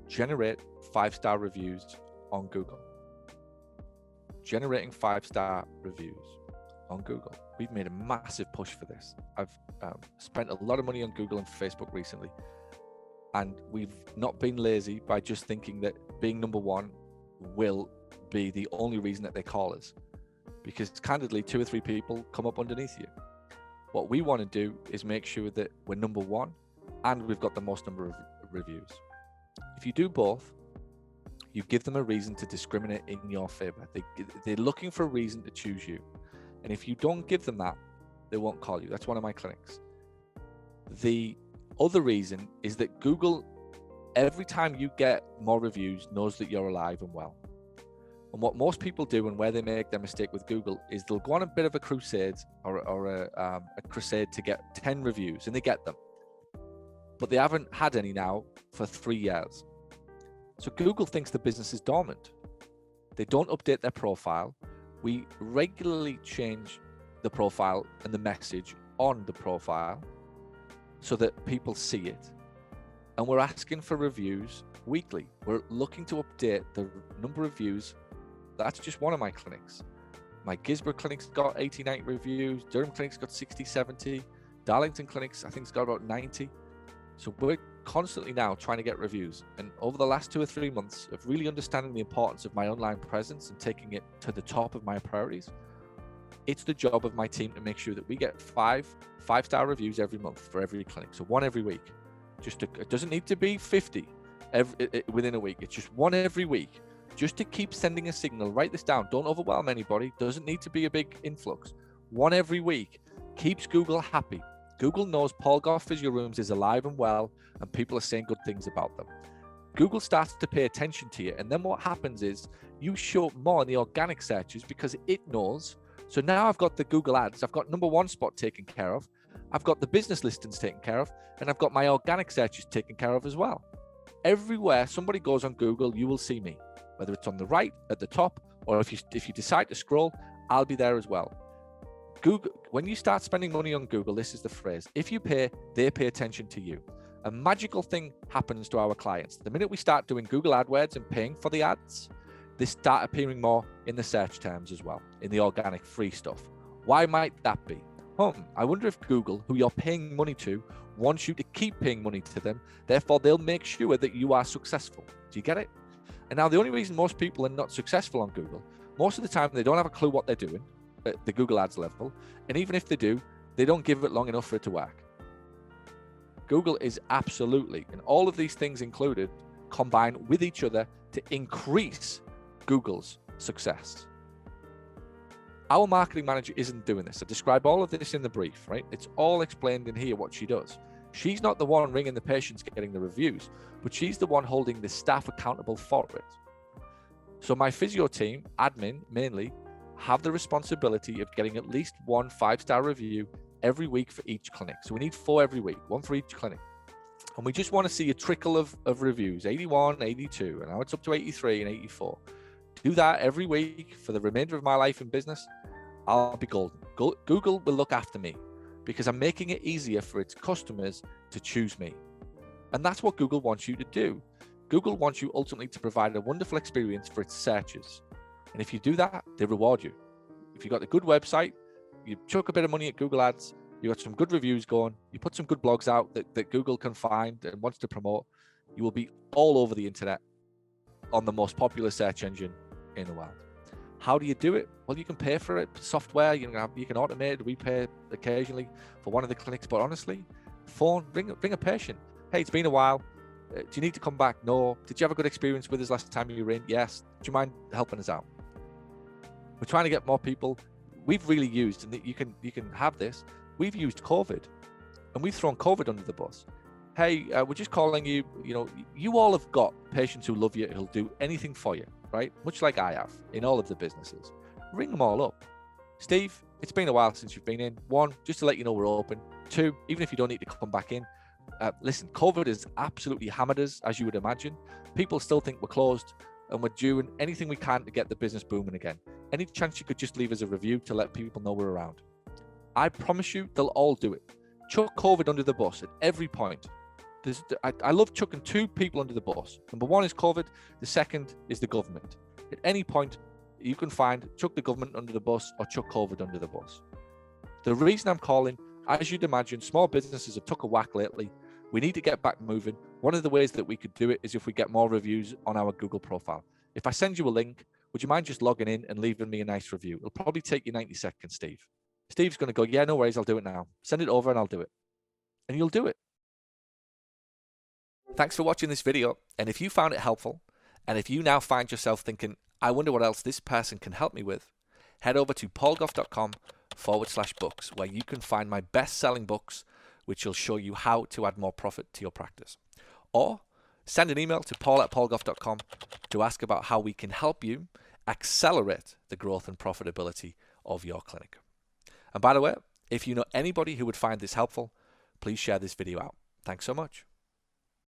generate 5-star reviews on Google. Generating 5-star reviews on Google. We've made a massive push for this. I've spent a lot of money on Google and Facebook recently, and we've not been lazy by just thinking that being number one will be the only reason that they call us, because candidly 2 or 3 people come up underneath you. What we want to do is make sure that we're number one and we've got the most number of reviews. If you do both, you give them a reason to discriminate in your favor. They're looking for a reason to choose you. And if you don't give them that, they won't call you. That's one of my clinics. The other reason is that Google, every time you get more reviews, knows that you're alive and well. And what most people do, and where they make their mistake with Google, is they'll go on a bit of a crusade or a crusade to get 10 reviews, and they get them. But they haven't had any now for 3 years. So Google thinks the business is dormant. They don't update their profile. We regularly change the profile and the message on the profile so that people see it. And we're asking for reviews weekly. We're looking to update the number of views. That's just one of my clinics. My Gisborne clinic's got 89 reviews. Durham clinic's got 60, 70. Darlington clinics, I think, has got about 90. So we're constantly now trying to get reviews. And over the last 2 or 3 months of really understanding the importance of my online presence and taking it to the top of my priorities, it's the job of my team to make sure that we get 5-star reviews every month for every clinic. So 1 every week. It doesn't need to be 50 within a week. It's just 1 every week. Just to keep sending a signal. Write this down. Don't overwhelm anybody. Doesn't need to be a big influx. 1 every week keeps Google happy. Google knows Paul Gough Physio Rooms is alive and well, and people are saying good things about them. Google starts to pay attention to you, and then what happens is you show up more in the organic searches because it knows. So now I've got the Google ads, I've got number 1 spot taken care of, I've got the business listings taken care of, and I've got my organic searches taken care of as well. Everywhere somebody goes on Google, you will see me, whether it's on the right, at the top, or if you decide to scroll, I'll be there as well. Google, when you start spending money on Google, this is the phrase: if you pay, they pay attention to you. A magical thing happens to our clients. The minute we start doing Google AdWords and paying for the ads, they start appearing more in the search terms as well, in the organic free stuff. Why might that be? I wonder if Google, who you're paying money to, wants you to keep paying money to them. Therefore, they'll make sure that you are successful. Do you get it? And now the only reason most people are not successful on Google, most of the time they don't have a clue what they're doing at the Google Ads level. And even if they do, they don't give it long enough for it to work. Google is absolutely, and all of these things included, combine with each other to increase Google's success. Our marketing manager isn't doing this. I describe all of this in the brief, right? It's all explained in here what she does. She's not the one ringing the patients getting the reviews, but she's the one holding the staff accountable for it. So my physio team, admin mainly, have the responsibility of getting at least 1 5-star review every week for each clinic. So we need 4 every week, 1 for each clinic. And we just want to see a trickle of reviews, 81, 82, and now it's up to 83 and 84. Do that every week for the remainder of my life in business. I'll be golden. Google will look after me because I'm making it easier for its customers to choose me. And that's what Google wants you to do. Google wants you ultimately to provide a wonderful experience for its searches. And if you do that, they reward you. If you've got a good website, you chuck a bit of money at Google Ads, you got some good reviews going, you put some good blogs out that Google can find and wants to promote, you will be all over the internet on the most popular search engine in the world. How do you do it? Well, you can pay for it. Software, you can automate it. We pay occasionally for one of the clinics, but honestly, phone, ring a patient. Hey, it's been a while. Do you need to come back? No. Did you have a good experience with us last time you were in? Yes. Do you mind helping us out? We're trying to get more people. We've really used, and you can have this. We've used COVID, and we've thrown COVID under the bus. Hey, we're just calling you. You all have got patients who love you, who'll do anything for you, right? Much like I have in all of the businesses. Ring them all up. Steve, it's been a while since you've been in. 1, just to let you know we're open. 2, even if you don't need to come back in. Listen, COVID has absolutely hammered us, as you would imagine. People still think we're closed, and we're doing anything we can to get the business booming again. Any chance you could just leave us a review to let people know we're around? I promise you, they'll all do it. Chuck COVID under the bus at every point. I love chucking two people under the bus. Number one is COVID. The second is the government. At any point, you can chuck the government under the bus or chuck COVID under the bus. The reason I'm calling, as you'd imagine, small businesses have took a whack lately. We need to get back moving. One of the ways that we could do it is if we get more reviews on our Google profile. If I send you a link, would you mind just logging in and leaving me a nice review? It'll probably take you 90 seconds, Steve. Steve's going to go, yeah, no worries, I'll do it now. Send it over and I'll do it. And you'll do it. Thanks for watching this video. And if you found it helpful, and if you now find yourself thinking, I wonder what else this person can help me with, head over to paulgough.com/books, where you can find my best-selling books, which will show you how to add more profit to your practice. Or send an email to paul@paulgough.com to ask about how we can help you accelerate the growth and profitability of your clinic. And by the way, if you know anybody who would find this helpful, please share this video out. Thanks so much.